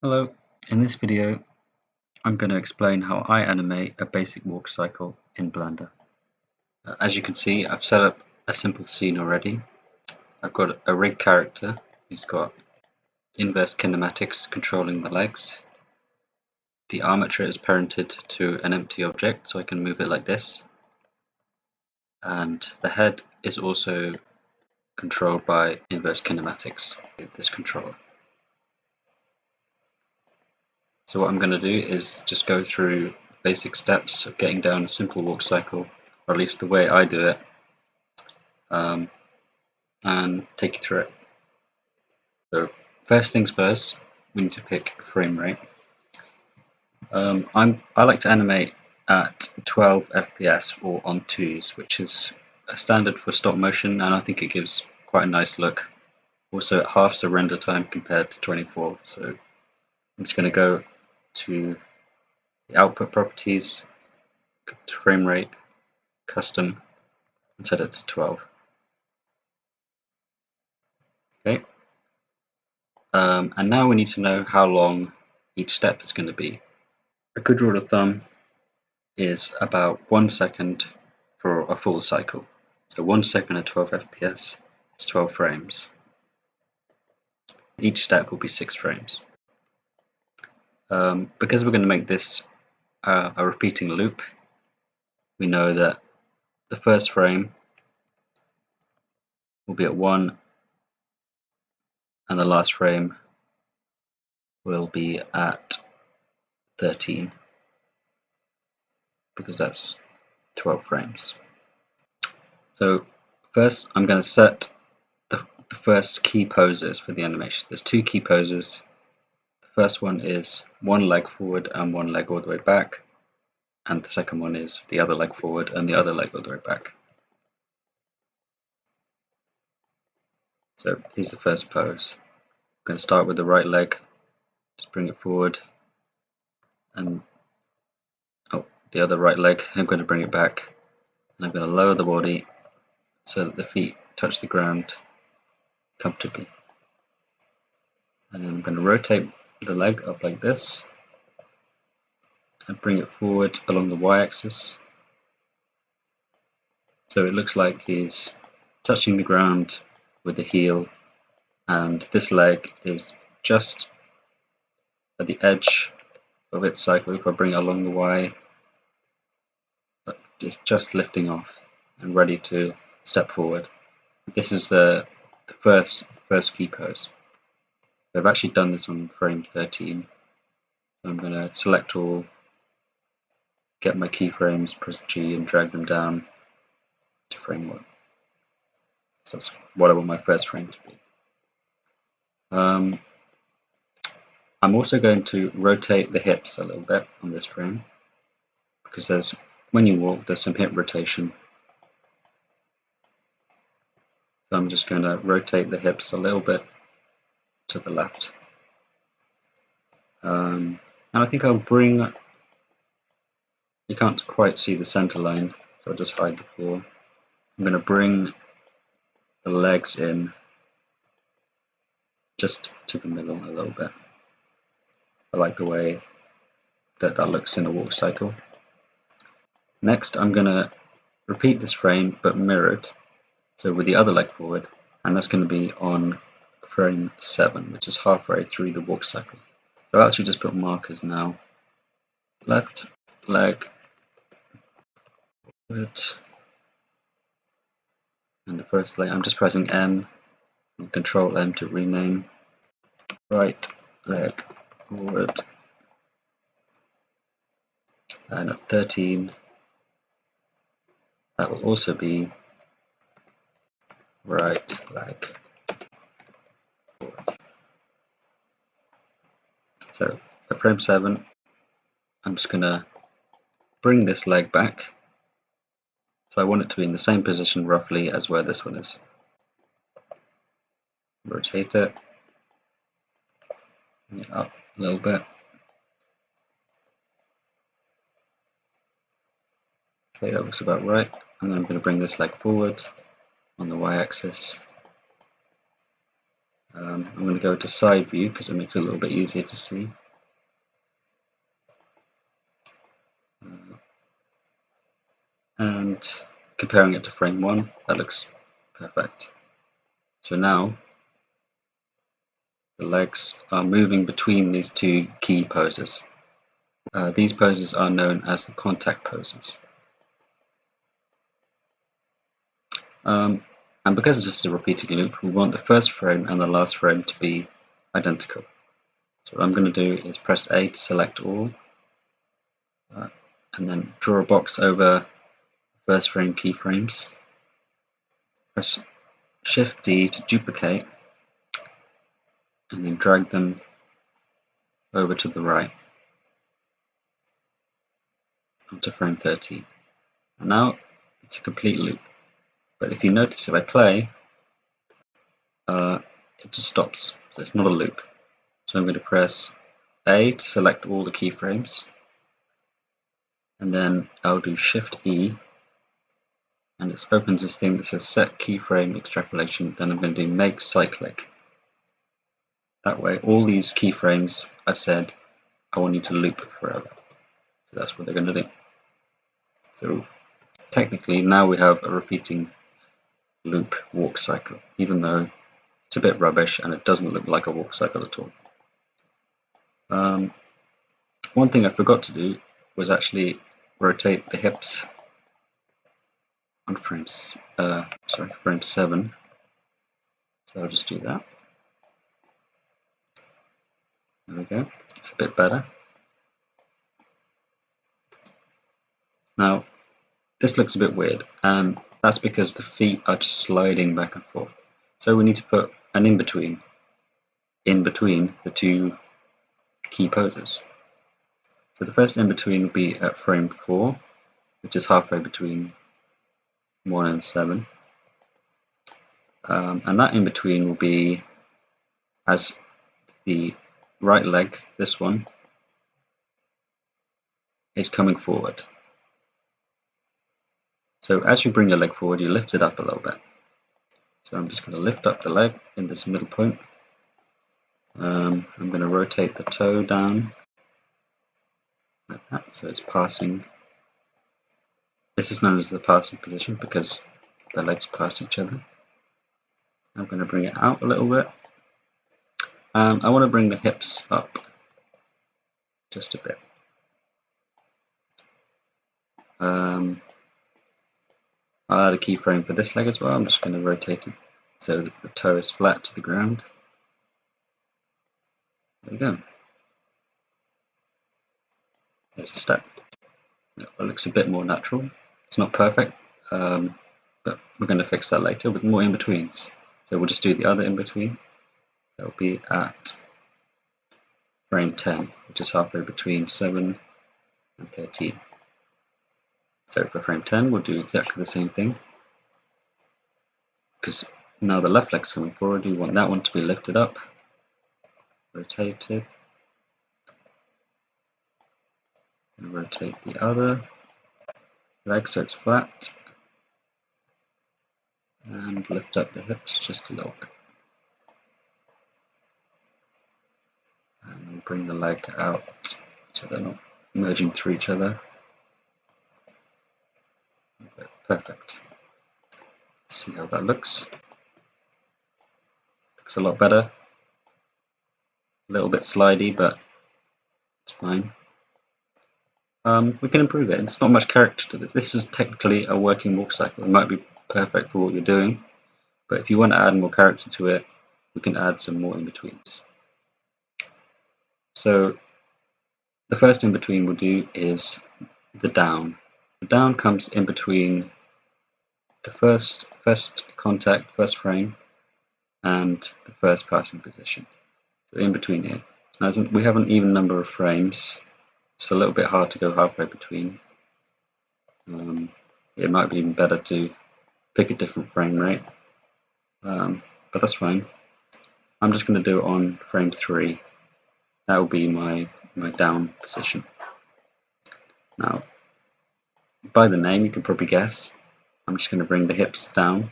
Hello, in this video I'm going to explain how I animate a basic walk cycle in Blender. As you can see, I've set up a simple scene already. I've got a rig character who's got inverse kinematics controlling the legs. The armature is parented to an empty object, so I can move it like this. And the head is also controlled by inverse kinematics with this controller. So what I'm going to do is just go through basic steps of getting down a simple walk cycle, or at least the way I do it, and take you through it. So first things first, we need to pick frame rate. I like to animate at 12 FPS or on 2s, which is a standard for stop motion, and I think it gives quite a nice look. Also, it halves the render time compared to 24. So I'm just going to go to the output properties, go to frame rate, custom, and set it to 12. Okay. And now we need to know how long each step is going to be. A good rule of thumb is about 1 second for a full cycle. So 1 second at 12 FPS is 12 frames. Each step will be 6 frames. Because we're going to make this a repeating loop, we know that the first frame will be at 1 and the last frame will be at 13, because that's 12 frames. So first I'm going to set the first key poses for the animation. There's 2 key poses. The first one is 1 leg forward and 1 leg all the way back, and the second one is the other leg forward and the other leg all the way back. So here's the first pose. I'm going to start with the right leg, just bring it forward, and the other right leg, I'm going to bring it back, and I'm going to lower the body so that the feet touch the ground comfortably. And then I'm going to rotate the leg up like this and bring it forward along the y-axis, so it looks like he's touching the ground with the heel, and this leg is just at the edge of its cycle. If I bring it along the y, it's just lifting off and ready to step forward. This is the first key pose. I've actually done this on frame 13. So I'm going to select all, get my keyframes, press G and drag them down to frame 1. So that's what I want my first frame to be. I'm also going to rotate the hips a little bit on this frame, because when you walk, there's some hip rotation. So I'm just going to rotate the hips a little bit to the left. And I think I'll bring, you can't quite see the center line, so I'll just hide the floor. I'm going to bring the legs in just to the middle a little bit. I like the way that looks in the walk cycle. Next, I'm going to repeat this frame but mirrored, so with the other leg forward, and that's going to be on frame 7, which is halfway through the walk cycle. So I'll actually just put markers now. Left leg forward, and the first leg, I'm just pressing M and Control M to rename. Right leg forward, and at 13 that will also be right leg forward. So at frame 7 I'm just going to bring this leg back, so I want it to be in the same position roughly as where this one is. Rotate it, bring it up a little bit. Okay, that looks about right. And then I'm going to bring this leg forward on the y-axis I'm going to go to side view because it makes it a little bit easier to see. And comparing it to frame 1, that looks perfect. So now the legs are moving between these two key poses. These poses are known as the contact poses. And because this is a repeating loop, we want the first frame and the last frame to be identical. So what I'm going to do is press A to select all, and then draw a box over first frame keyframes. Press Shift D to duplicate, and then drag them over to the right onto frame 13. And now it's a complete loop. But if you notice, if I play, it just stops. So it's not a loop. So I'm going to press A to select all the keyframes, and then I'll do Shift E, and it opens this thing that says Set Keyframe Extrapolation. Then I'm going to do Make Cyclic. That way, all these keyframes I've said I want you to loop forever. So that's what they're going to do. So technically, now we have a repeating loop walk cycle, even though it's a bit rubbish and it doesn't look like a walk cycle at all. One thing I forgot to do was actually rotate the hips on frame 7. So I'll just do that. There we go. It's a bit better. Now, this looks a bit weird, and that's because the feet are just sliding back and forth. So we need to put an in-between the two key poses. So the first in-between will be at frame 4, which is halfway between 1 and 7. And that in-between will be as the right leg, this one, is coming forward. So as you bring your leg forward, you lift it up a little bit. So I'm just going to lift up the leg in this middle point. I'm going to rotate the toe down like that, so it's passing. This is known as the passing position because the legs pass each other. I'm going to bring it out a little bit. I want to bring the hips up just a bit. I'll add a keyframe for this leg as well. I'm just going to rotate it so that the toe is flat to the ground. There we go. There's a step. It looks a bit more natural. It's not perfect, but we're going to fix that later with more in-betweens. So we'll just do the other in-between. That will be at frame 10, which is halfway between 7 and 13. So for frame 10, we'll do exactly the same thing. Because now the left leg's coming forward, we want that one to be lifted up, rotated, and rotate the other leg so it's flat, and lift up the hips just a little bit. And bring the leg out so they're not merging through each other. Perfect. See how that looks. Looks a lot better. A little bit slidey, but it's fine. We can improve it. It's not much character to this. This is technically a working walk cycle. It might be perfect for what you're doing, but if you want to add more character to it, we can add some more in-betweens. So the first in-between we'll do is the down. The down comes in between the first contact, first frame, and the first passing position. So in between here. Now we have an even number of frames. It's a little bit hard to go halfway between. It might be even better to pick a different frame rate, but that's fine. I'm just going to do it on frame 3. That will be my down position. Now, by the name, you can probably guess. I'm just going to bring the hips down.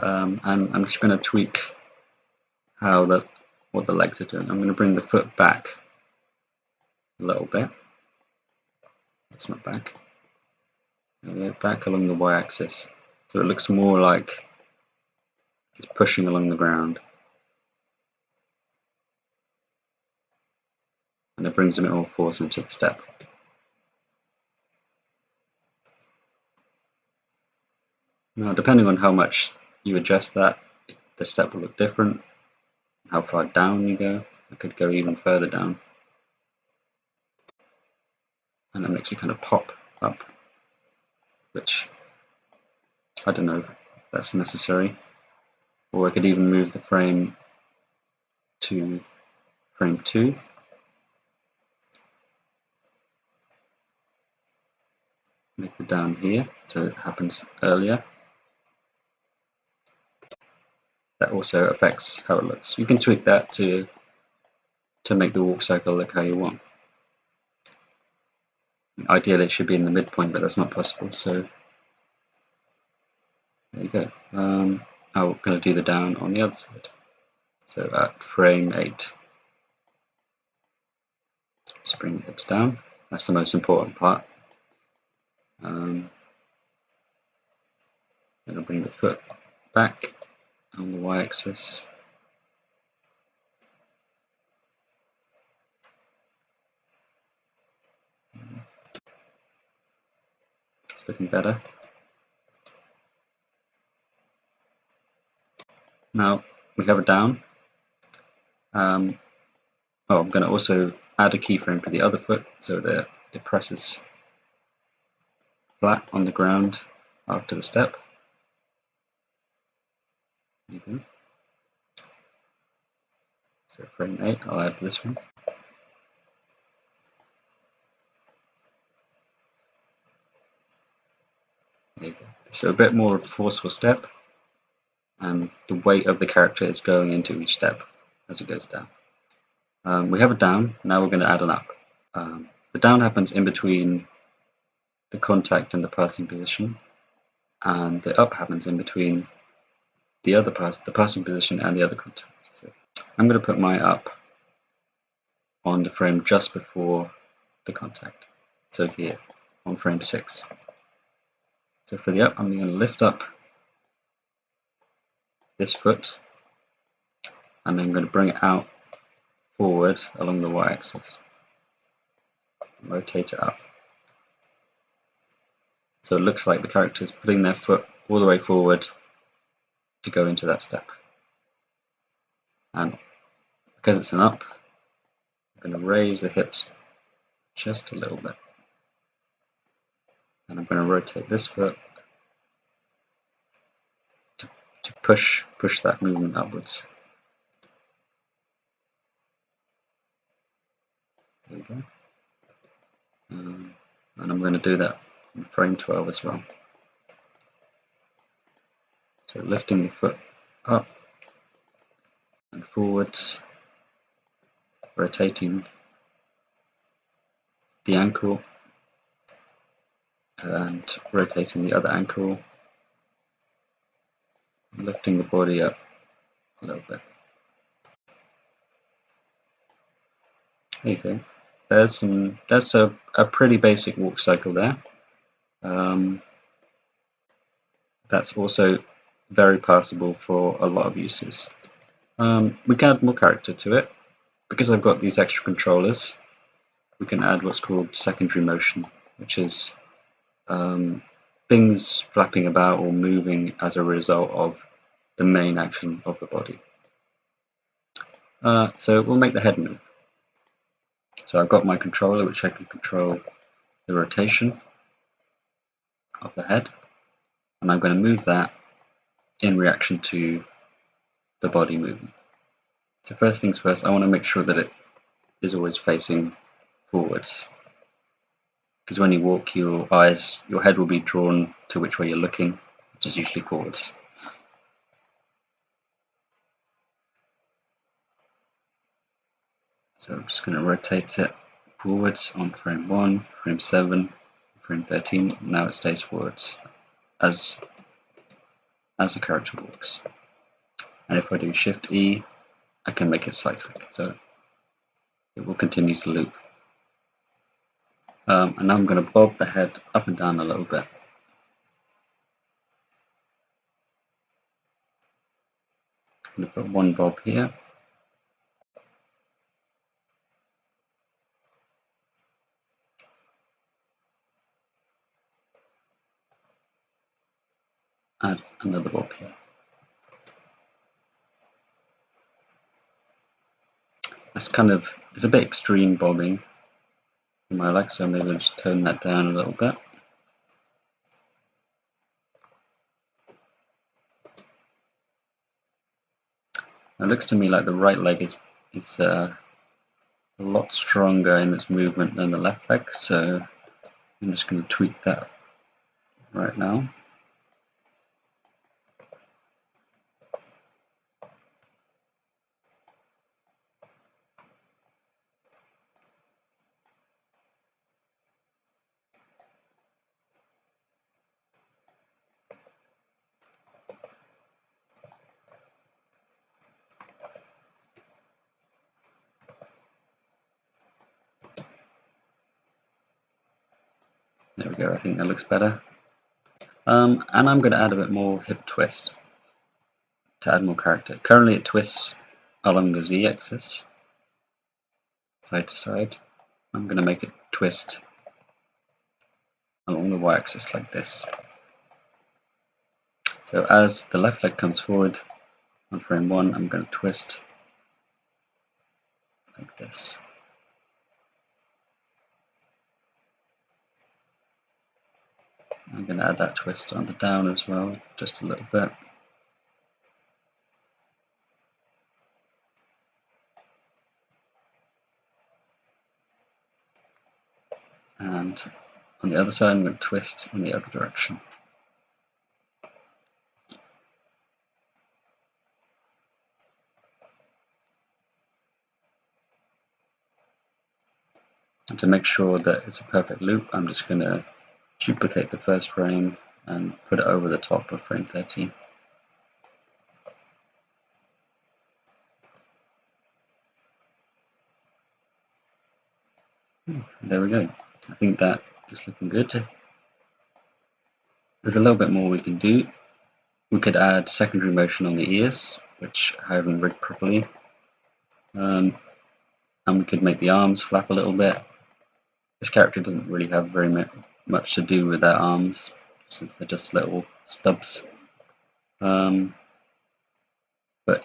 and I'm just going to tweak what the legs are doing. I'm going to bring the foot back a little bit. It's not back. Back along the y-axis, so it looks more like it's pushing along the ground, and it brings a bit more force into the step. Now, depending on how much you adjust that, the step will look different. How far down you go, I could go even further down, and that makes it kind of pop up, which I don't know if that's necessary. Or I could even move the frame to frame 2. Make the down here so it happens earlier. That also affects how it looks. You can tweak that to make the walk cycle look how you want. Ideally it should be in the midpoint, but that's not possible, so there you go. I'm going to do the down on the other side. So at frame 8, just bring the hips down. That's the most important part. I'm going to bring the foot back on the y-axis. It's looking better. Now we have a down. I'm going to also add a keyframe for the other foot so that it presses flat on the ground after the step. Even. So frame 8, I'll add this one. There you go. So a bit more of a forceful step, and the weight of the character is going into each step as it goes down. We have a down, now we're going to add an up. The down happens in between the contact and the passing position, and the up happens in between the passing position and the other contact. So I'm going to put my up on the frame just before the contact, so here on frame 6. So for the up, I'm going to lift up this foot, and then I'm going to bring it out forward along the y-axis. Rotate it up. So it looks like the character is putting their foot all the way forward to go into that step. And because it's an up, I'm going to raise the hips just a little bit. And I'm going to rotate this foot to push that movement upwards. There we go. And I'm going to do that in frame 12 as well. So lifting the foot up and forwards, rotating the ankle and rotating the other ankle, lifting the body up a little bit. There you go. That's a pretty basic walk cycle there. That's also very passable for a lot of uses. We can add more character to it. Because I've got these extra controllers, we can add what's called secondary motion, which is things flapping about or moving as a result of the main action of the body. So we'll make the head move. So I've got my controller, which I can control the rotation of the head, and I'm going to move that in reaction to the body movement. So first things first, I want to make sure that it is always facing forwards, because when you walk, your head will be drawn to which way you're looking, which is usually forwards. So I'm just going to rotate it forwards on frame 1, frame 7, frame 13. Now it stays forwards as as the character walks. And if I do Shift E, I can make it cyclic, so it will continue to loop. And now I'm going to bob the head up and down a little bit. I'm going to put one bob here. Add another bob here. It's a bit extreme bobbing for my like, so maybe I'll just tone that down a little bit. It looks to me like the right leg is a lot stronger in its movement than the left leg, so I'm just going to tweak that right now. There we go, I think that looks better. And I'm going to add a bit more hip twist to add more character. Currently it twists along the z-axis, side to side. I'm going to make it twist along the y-axis like this. So as the left leg comes forward on frame 1, I'm going to twist like this. I'm going to add that twist on the down as well, just a little bit. And on the other side, I'm going to twist in the other direction. And to make sure that it's a perfect loop, I'm just going to duplicate the first frame and put it over the top of frame 13. There we go. I think that is looking good. There's a little bit more we can do. We could add secondary motion on the ears, which I haven't rigged properly. And we could make the arms flap a little bit. This character doesn't really have very much to do with their arms, since they're just little stubs. But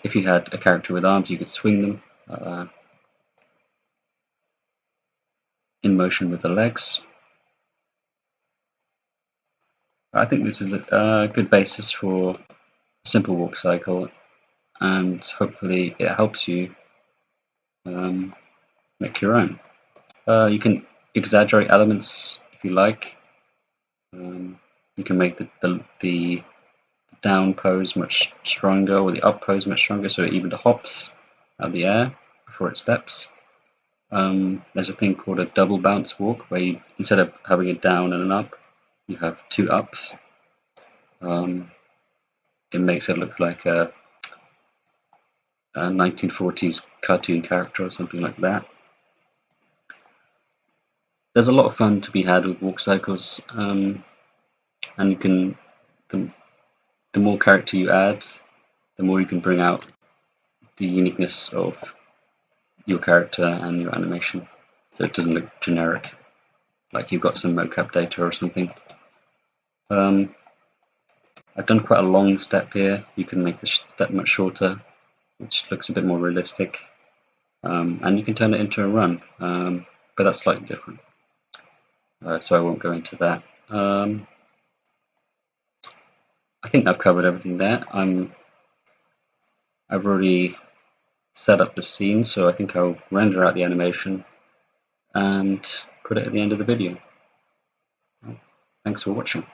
if you had a character with arms, you could swing them in motion with the legs. I think this is a good basis for a simple walk cycle, and hopefully it helps you make your own. You can exaggerate elements if you like. You can make the down pose much stronger, or the up pose much stronger, so it even hops out of the air before it steps. There's a thing called a double bounce walk, where you, instead of having a down and an up, you have two ups. It makes it look like a 1940s cartoon character or something like that. There's a lot of fun to be had with walk cycles, and you can, the more character you add, the more you can bring out the uniqueness of your character and your animation, so it doesn't look generic, like you've got some mocap data or something. I've done quite a long step here. You can make the step much shorter, which looks a bit more realistic, and you can turn it into a run, but that's slightly different, so I won't go into that. I think I've covered everything there. I've already set up the scene, so I think I'll render out the animation and put it at the end of the video. Thanks for watching.